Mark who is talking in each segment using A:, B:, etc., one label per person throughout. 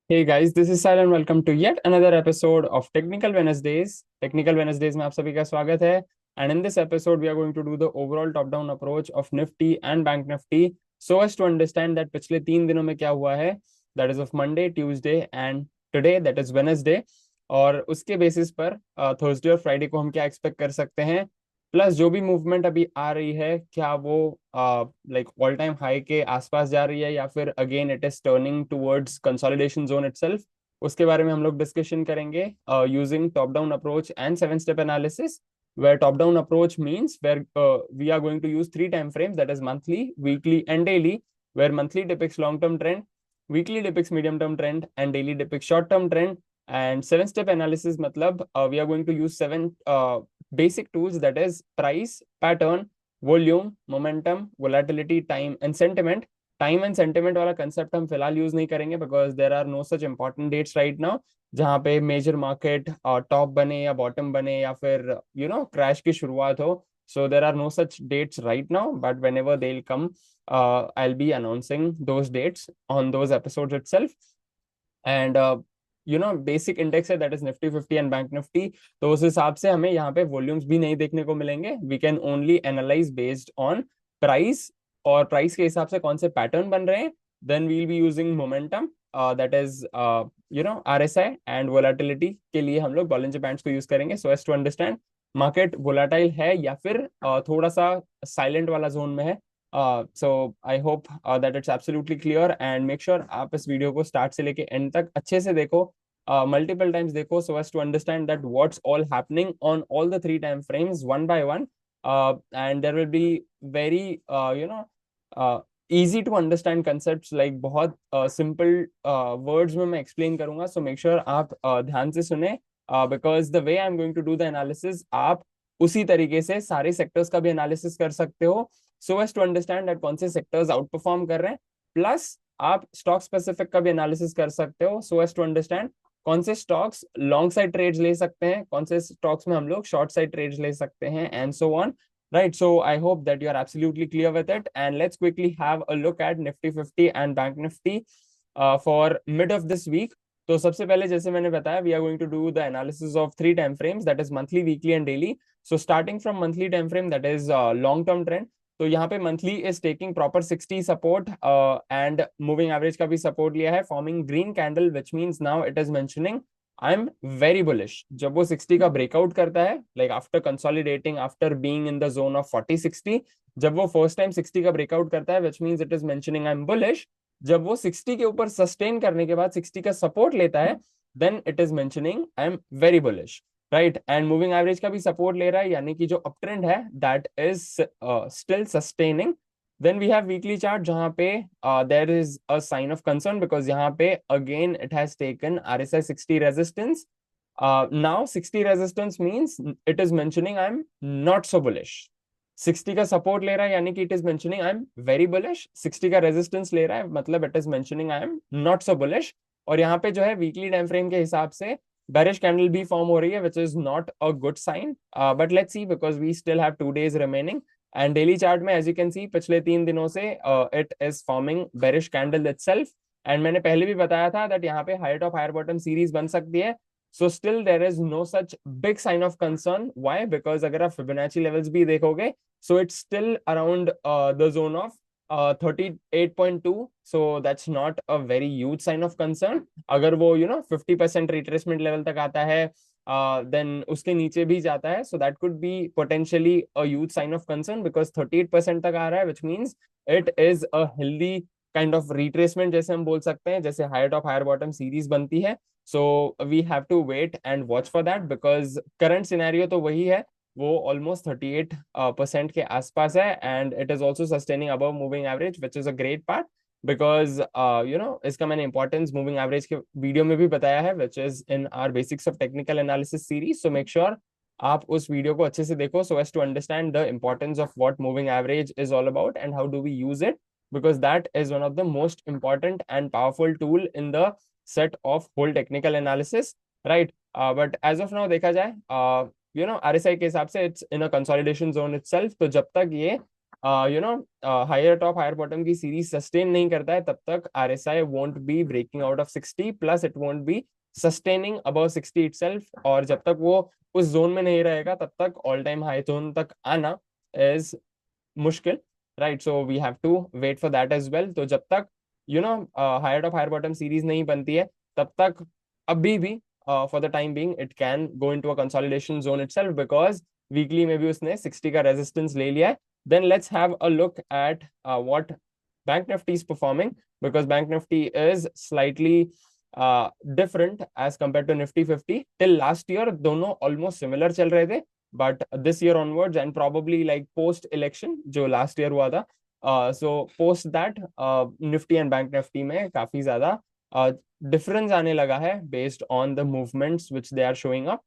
A: Hey guys, this is Sal and welcome to yet another episode of Technical Wednesdays. Technical Wednesdays में आप सभी का स्वागत है. And in this episode, we are going to do the overall top-down approach of Nifty and Bank Nifty so as to understand that पिछले 3 दिनों में क्या हुआ है. That is of Monday, Tuesday and today, that is Wednesday. और उसके basis पर Thursday और फ्राइडे को हम क्या एक्सपेक्ट कर सकते हैं. प्लस जो भी मूवमेंट अभी आ रही है क्या वो लाइक ऑल टाइम हाई के आसपास जा रही है या फिर again it is turning towards consolidation zone itself. उसके बारे में हम लोग डिस्कशन करेंगे using top down approach and 7 step analysis. where top down approach means where we are going to use 3 time frames, that is monthly, weekly and daily, where monthly depicts long term trend, weekly depicts medium term trend and daily depicts short term trend. And 7 step analysis matlab we are going to use 7 basic tools, that is price, pattern, volume, momentum, volatility, time and sentiment. Time and sentiment वाला concept हम फिलहाल use नहीं करेंगे because there are no such important dates right now जहाँ पे major market top बने या bottom बने या फिर क्रैश की शुरुआत हो. So there are no such dates right now, but whenever they will come I will be announcing those dates on those episodes itself. And basic index है, that is Nifty 50 and bank Nifty. तो उस हिसाब से हमें यहाँ पे volumes भी नहीं देखने को मिलेंगे. We can only analyse based on price, और प्राइस के हिसाब से कौन से पैटर्न बन रहे हैं. Then we will be using momentum, that is RSI, and volatility के लिए हम लोग बॉलिंजर बैंड्स को यूज करेंगे so as to understand market volatile है या फिर थोड़ा सा साइलेंट वाला जोन में है. So I hope that it's absolutely clear, and make sure आप इस वीडियो को स्टार्ट से लेके एंड तक अच्छे से देखो, मल्टीपल टाइम्स देखो, so as to understand that what's all happening on all the 3 time frames one by one. And there will be very easy to understand concepts, like बहुत simple words में मैं explain करूंगा. So make sure आप ध्यान से सुने, because the way I'm going to do the analysis, आप उसी तरीके से सारे सेक्टर्स का भी एनालिसिस कर सकते हो so as to understand that कौन से सेक्टर्स आउट परफॉर्म कर रहे हैं. प्लस आप स्टॉक स्पेसिफिक का भी एनालिसिस कर सकते हो सो एज टू अंडरस्टैंड कौन से स्टॉक्स लॉन्ग साइड ट्रेड्स ले सकते हैं, कौन से स्टॉक्स में हम लोग शॉर्ट साइड ट्रेड्स ले सकते हैं, and so on. Right, so I hope that you are absolutely clear with it, and let's quickly have a look at Nifty 50 and Bank Nifty for mid of this week. तो सबसे पहले जैसे मैंने बताया, we are going to do the analysis of 3 time frames, that is monthly, weekly and daily. So starting from monthly time frame, that is long term trend. तो यहाँ पे monthly is taking proper 60 support and moving average का भी support लिया है, forming green candle, which means now it is mentioning I am very bullish. जब वो 60 का ब्रेकआउट करता है, like after consolidating, after being in the zone of 40-60, जब वो फर्स्ट टाइम 60 का ब्रेकआउट करता है, which means it is mentioning I M bullish. जब वो 60 के ऊपर सस्टेन करने के बाद 60 का सपोर्ट लेता है, then it is mentioning I am very bullish. Right, and moving average का भी सपोर्ट ले रहा है, यानी कि जो अप ट्रेंड है that is still sustaining. Then we have weekly chart जहाँ पे there is a sign of concern because यहाँ पे again it has taken RSI 60 resistance. Now 60 resistance means it is mentioning I'm not so bullish. 60 का support ले रहा है यानी कि it is mentioning I am very bullish. 60 का resistance ले रहा है मतलब it is mentioning I am not so bullish. और यहाँ पे जो है वीकली टाइम फ्रेम के हिसाब से बेरिश कैंडल भी फॉर्म हो रही है, which is not a good sign, but let's see because we still have 2 days remaining. And daily chart में एज यू कैन सी पिछले 3 दिनों से it is forming bearish candle itself. And मैंने पहले भी बताया था दैट यहाँ पे higher top higher bottom series बन सकती है. So still there is no such big sign of concern. Why? Because अगर आप फिबोनाची लेवल्स भी देखोगे, so it's still around the zone of 38.2, so that's not a very huge sign of concern. अगर वो 50% retracement level तक आता है, then उसके नीचे भी जाता है, so that could be potentially a huge sign of concern because 38% तक आ रहा है, which means it is a healthy kind of retracement जैसे हम बोल सकते हैं, जैसे higher top higher bottom series बनती है. So we have to wait and watch for that because current scenario तो वही है, वो ऑलमोस्ट 38% के आसपास है, and it is also sustaining above moving average, which is a great part because इसका मैंने इंपॉर्टेंस मूविंग एवरेज के वीडियो में भी बताया है, which is in our basics of technical analysis series. So make sure आप उस वीडियो को अच्छे से देखो so as to understand the importance of what moving average is all about and how do we use it, because that is one of the most important and powerful tool in the set of whole technical analysis, right? But as of now देखा जाए, RSI के हिसाब से it's in a consolidation zone itself. तो जब तक ये higher top higher bottom की सीरीज सस्टेन नहीं करता है, तब तक RSI won't be breaking out of 60, plus it won't be sustaining above 60 itself. और जब तक वो उस जोन में नहीं रहेगा, तब तक ऑल टाइम हाई जोन तक आना इज मुश्किल, right? So we have to wait for that as well. तो जब तक higher top higher bottom series नहीं बनती है, तब तक अभी भी for the time being it can go into a consolidation zone itself, because weekly में भी उसने 60 का रेजिस्टेंस ले लिया है। Then let's have a look at what Bank Nifty is performing, because Bank Nifty is slightly different as compared to Nifty 50. Till last year, दोनों almost similar चल रहे थे, but this year onwards and probably like post election जो last year हुआ था, so post that Nifty and Bank Nifty में काफी ज्यादा difference आने लगा है based on the movements which they are showing up.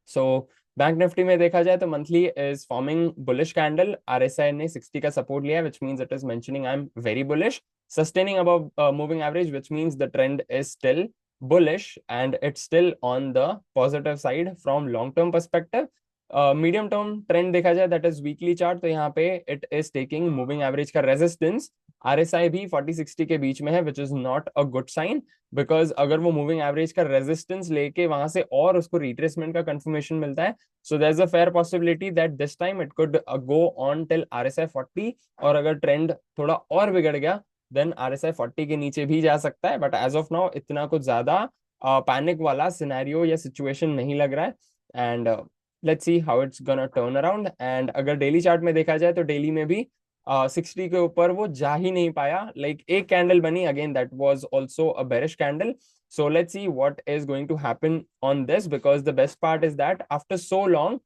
A: So bank Nifty में देखा जाए तो monthly is forming bullish candle, RSI ने 60 का सपोर्ट लिया, which means it is mentioning I am very bullish, sustaining above moving average, which means the trend is still bullish and it's still on the positive side from long term perspective. Medium term trend देखा जाए, that is weekly chart, तो यहाँ पे it is taking moving average का resistance, RSI भी 40-60 के बीच में है, which is not a good sign, because अगर वो मूविंग एवरेज का रेजिस्टेंस लेके वहां से और उसको रिट्रेसमेंट का कंफर्मेशन मिलता है, so there is a fair possibility that this time it could go on till RSI 40, और अगर ट्रेंड थोड़ा और बिगड़ गया देन RSI 40 के नीचे भी जा सकता है। बट एज ऑफ नाउ इतना कुछ ज्यादा पैनिक वाला सिनेरियो या सिचुएशन नहीं लग रहा है, and let's see how it's gonna turn around. And अगर डेली चार्ट में देखा जाए तो डेली में भी 60 के ऊपर वो जा ही नहीं पाया, लाइक एक कैंडल बनी, again that was also a bearish candle. So let's see what is going to happen on this, because the best part is that after so long,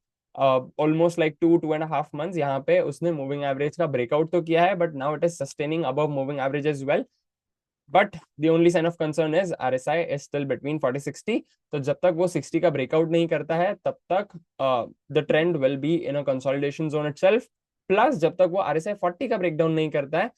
A: almost like 2.5 months, यहाँ पे उसने moving average का breakout तो किया है, but now it is sustaining above moving average as well. But the only sign of concern is RSI is still between 40-60। तो जब तक वो 60 का ब्रेकआउट नहीं करता है, तब तक the trend will be in a consolidation zone itself. Plus जब तक वो RSI 40 का ब्रेकडाउन नहीं करता है,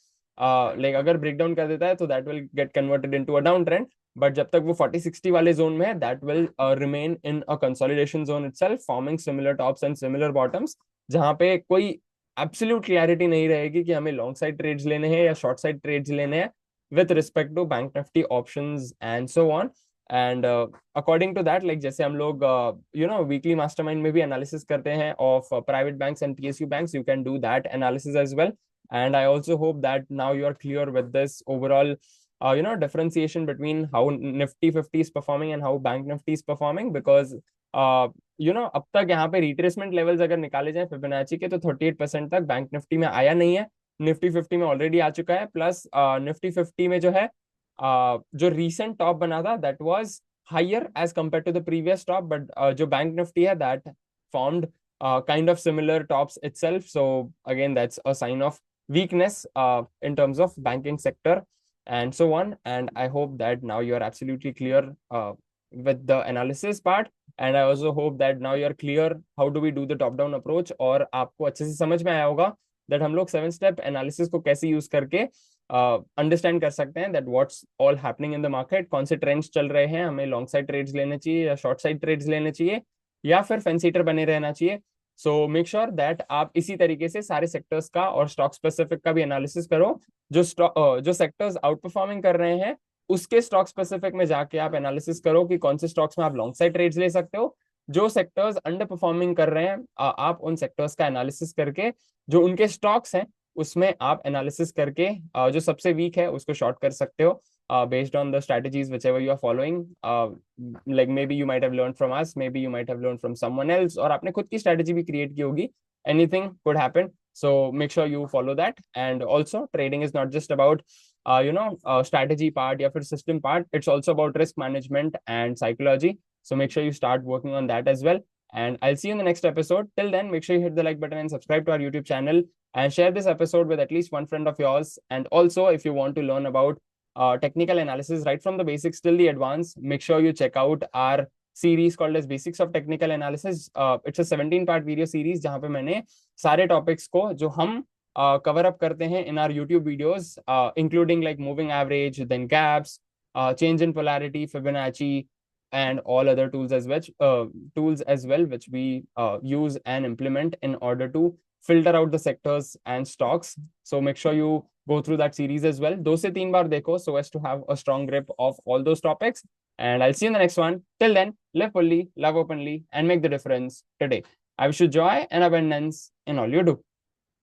A: लाइक अगर ब्रेकडाउन कर देता है तो that will get converted into a down trend, but जब तक वो 40-60 वाले जोन में है, that will remain in a consolidation zone itself, forming similar tops and similar bottoms, जहां पे कोई एब्सोल्यूट क्लैरिटी नहीं रहेगी कि हमें लॉन्ग साइड ट्रेड्स लेने हैं या शॉर्ट साइड ट्रेड्स लेने हैं with respect to Bank Nifty options and so on. And according to that, like जैसे हम लोग weekly mastermind में भी analysis करते हैं of private banks and PSU banks, you can do that analysis as well. And I also hope that now you are clear with this overall differentiation between how Nifty 50 is performing and how Bank Nifty is performing, because अब तक यहाँ पे retracement levels अगर निकाले जाए Fibonacci के, तो 38% तक बैंक निफ्टी में आया नहीं है, निफ्टी 50 में ऑलरेडी आ चुका है। प्लस निफ्टी 50 में जो है जो रीसेंट टॉप बना था, that was higher as compare to the previous top, but जो बैंक निफ्टी है that formed kind of similar tops itself. So again, that's a sign of weakness in terms of banking sector and so on. And I hope that now you are absolutely clear with the analysis part, and I also hope that now you are clear how do we do the top down approach, और आपको अच्छे से समझ में आया होगा that हम लोग 7 स्टेप एनालिसिस को कैसे यूज करके अंडरस्टैंड कर सकते हैं that what's all happening in the market, कौन से ट्रेंड्स चल रहे हैं, हमें लॉन्ग साइड ट्रेड्स लेने चाहिए या शॉर्ट साइड ट्रेड्स लेने चाहिए, या फिर फैंसीटर बने रहना चाहिए। सो मेक श्योर दैट आप इसी तरीके से सारे सेक्टर्स का और स्टॉक स्पेसिफिक का भी एनालिसिस करो। जो सेक्टर्स आउट परफॉर्मिंग कर रहे हैं उसके स्टॉक स्पेसिफिक में जाके आप एनालिसिस करो कि कौन से स्टॉक्स में आप लॉन्ग साइड ट्रेड्स ले सकते हो। जो सेक्टर्स अंडर परफॉर्मिंग कर रहे हैं, आप उन सेक्टर्स का एनालिसिस करके जो उनके स्टॉक्स हैं उसमें आप एनालिसिस करके जो सबसे वीक है उसको शॉर्ट कर सकते हो, based on the strategies whichever you are following. Like maybe you might have learned from us, maybe you might have learned from someone else, और आपने खुद की strategy भी create की होगी, anything could happen. So make sure you follow that. And also trading is not just about strategy part या फिर system part, it's also about risk management and psychology. So make sure you start working on that as well. And I'll see you in the next episode. Till then, make sure you hit the like button and subscribe to our YouTube channel, and share this episode with at least one friend of yours. And also, if you want to learn about technical analysis right from the basics till the advanced, make sure you check out our series called as Basics of Technical Analysis. It's a 17-part video series जहाँ पे मैंने सारे topics को जो हम cover up करते हैं in our YouTube videos, including like moving average, then gaps, change in polarity, Fibonacci, and all other tools as well, which we use and implement in order to filter out the sectors and stocks. So make sure you go through that series as well. 2 से 3 बार देखो so as to have a strong grip of all those topics. And I'll see you in the next one. Till then, live fully, love openly, and make the difference today. I wish you joy and abundance in all you do.